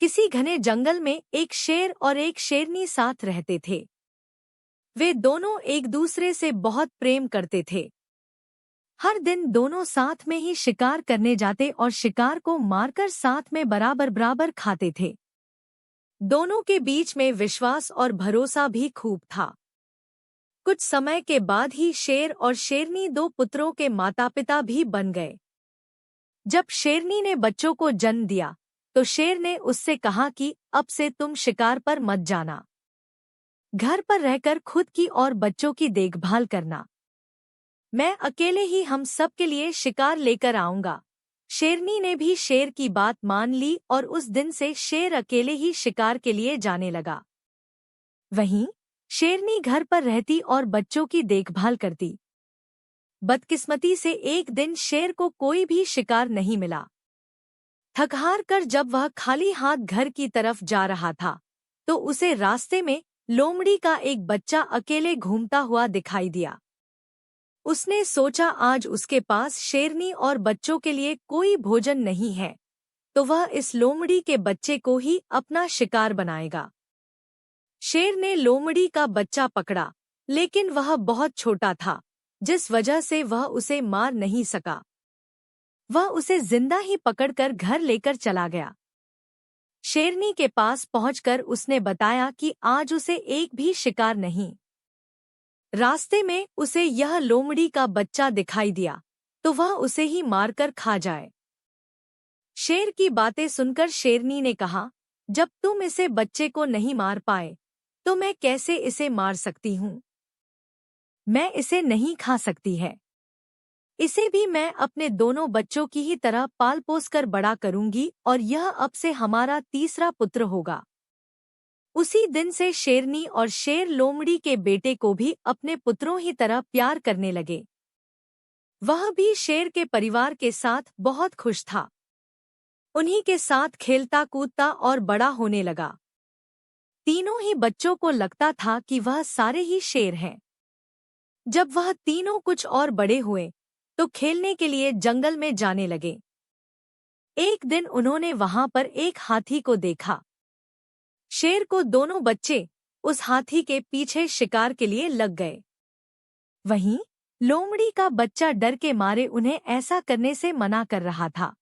किसी घने जंगल में एक शेर और एक शेरनी साथ रहते थे। वे दोनों एक दूसरे से बहुत प्रेम करते थे। हर दिन दोनों साथ में ही शिकार करने जाते और शिकार को मारकर साथ में बराबर बराबर खाते थे। दोनों के बीच में विश्वास और भरोसा भी खूब था। कुछ समय के बाद ही शेर और शेरनी दो पुत्रों के माता पिता भी बन गए। जब शेरनी ने बच्चों को जन्म दिया तो शेर ने उससे कहा कि अब से तुम शिकार पर मत जाना। घर पर रहकर खुद की और बच्चों की देखभाल करना। मैं अकेले ही हम सब के लिए शिकार लेकर आऊंगा। शेरनी ने भी शेर की बात मान ली और उस दिन से शेर अकेले ही शिकार के लिए जाने लगा। वहीं शेरनी घर पर रहती और बच्चों की देखभाल करती। बदकिस्मती से एक दिन शेर को कोई भी शिकार नहीं मिला। थक-हार कर जब वह खाली हाथ घर की तरफ जा रहा था तो उसे रास्ते में लोमड़ी का एक बच्चा अकेले घूमता हुआ दिखाई दिया। उसने सोचा आज उसके पास शेरनी और बच्चों के लिए कोई भोजन नहीं है तो वह इस लोमड़ी के बच्चे को ही अपना शिकार बनाएगा। शेर ने लोमड़ी का बच्चा पकड़ा, लेकिन वह बहुत छोटा था, जिस वजह से वह उसे मार नहीं सका। वह उसे जिंदा ही पकड़कर घर लेकर चला गया। शेरनी के पास पहुंचकर उसने बताया कि आज उसे एक भी शिकार नहीं। रास्ते में उसे यह लोमड़ी का बच्चा दिखाई दिया तो वह उसे ही मारकर खा जाए। शेर की बातें सुनकर शेरनी ने कहा, जब तुम इसे बच्चे को नहीं मार पाए तो मैं कैसे इसे मार सकती हूँ। मैं इसे नहीं खा सकती है। इसे भी मैं अपने दोनों बच्चों की ही तरह पाल पोस कर बड़ा करूंगी और यह अब से हमारा तीसरा पुत्र होगा। उसी दिन से शेरनी और शेर लोमड़ी के बेटे को भी अपने पुत्रों ही तरह प्यार करने लगे। वह भी शेर के परिवार के साथ बहुत खुश था। उन्हीं के साथ खेलता कूदता और बड़ा होने लगा। तीनों ही बच्चों को लगता था कि वह सारे ही शेर हैं। जब वह तीनों कुछ और बड़े हुए तो खेलने के लिए जंगल में जाने लगे। एक दिन उन्होंने वहां पर एक हाथी को देखा। शेर को दोनों बच्चे उस हाथी के पीछे शिकार के लिए लग गए। वहीं लोमड़ी का बच्चा डर के मारे उन्हें ऐसा करने से मना कर रहा था।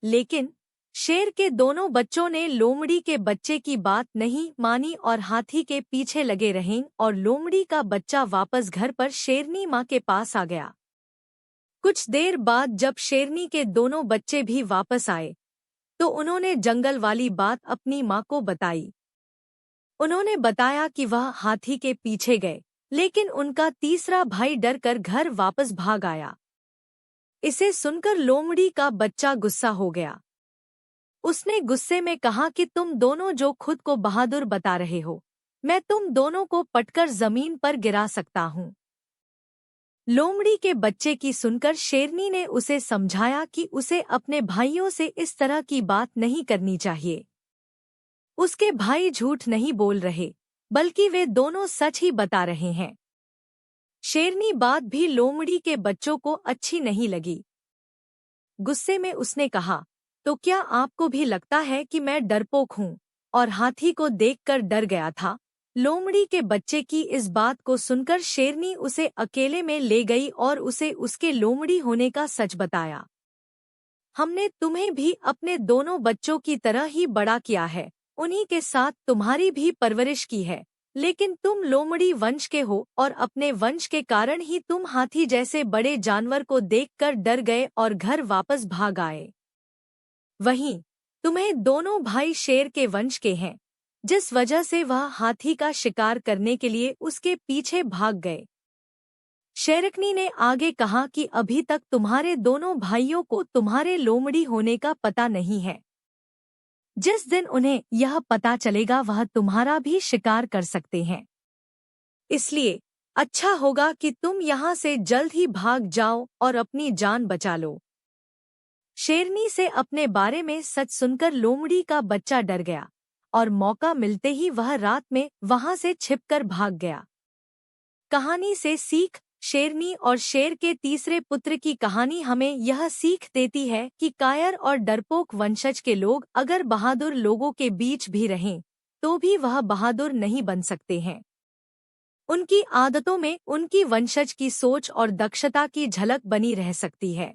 लेकिन शेर के दोनों बच्चों ने लोमड़ी के बच्चे की बात नहीं मानी और हाथी के पीछे लगे रहे और लोमड़ी का बच्चा वापस घर पर शेरनी माँ के पास आ गया। कुछ देर बाद जब शेरनी के दोनों बच्चे भी वापस आए तो उन्होंने जंगल वाली बात अपनी माँ को बताई। उन्होंने बताया कि वह हाथी के पीछे गए, लेकिन उनका तीसरा भाई डर कर घर वापस भाग आया। इसे सुनकर लोमड़ी का बच्चा गुस्सा हो गया। उसने गुस्से में कहा कि तुम दोनों जो खुद को बहादुर बता रहे हो, मैं तुम दोनों को पटकर जमीन पर गिरा सकता हूँ। लोमड़ी के बच्चे की सुनकर शेरनी ने उसे समझाया कि उसे अपने भाइयों से इस तरह की बात नहीं करनी चाहिए। उसके भाई झूठ नहीं बोल रहे, बल्कि वे दोनों सच ही बता रहे हैं। शेरनी बात भी लोमड़ी के बच्चों को अच्छी नहीं लगी। गुस्से में उसने कहा, तो क्या आपको भी लगता है कि मैं डरपोक हूँ और हाथी को देखकर डर गया था? लोमड़ी के बच्चे की इस बात को सुनकर शेरनी उसे अकेले में ले गई और उसे उसके लोमड़ी होने का सच बताया। हमने तुम्हें भी अपने दोनों बच्चों की तरह ही बड़ा किया है, उन्हीं के साथ तुम्हारी भी परवरिश की है, लेकिन तुम लोमड़ी वंश के हो और अपने वंश के कारण ही तुम हाथी जैसे बड़े जानवर को देखकर डर गए और घर वापस भाग आए। वहीं तुम्हें दोनों भाई शेर के वंश के हैं, जिस वजह से वह हाथी का शिकार करने के लिए उसके पीछे भाग गए। शेरनी ने आगे कहा कि अभी तक तुम्हारे दोनों भाइयों को तुम्हारे लोमड़ी होने का पता नहीं है। जिस दिन उन्हें यह पता चलेगा वह तुम्हारा भी शिकार कर सकते हैं। इसलिए अच्छा होगा कि तुम यहाँ से जल्द ही भाग जाओ और अपनी जान बचा लो। शेरनी से अपने बारे में सच सुनकर लोमड़ी का बच्चा डर गया और मौका मिलते ही वह रात में वहां से छिपकर भाग गया। कहानी से सीख, शेरनी और शेर के तीसरे पुत्र की कहानी हमें यह सीख देती है कि कायर और डरपोक वंशज के लोग अगर बहादुर लोगों के बीच भी रहें तो भी वह बहादुर नहीं बन सकते हैं। उनकी आदतों में उनकी वंशज की सोच और दक्षता की झलक बनी रह सकती है।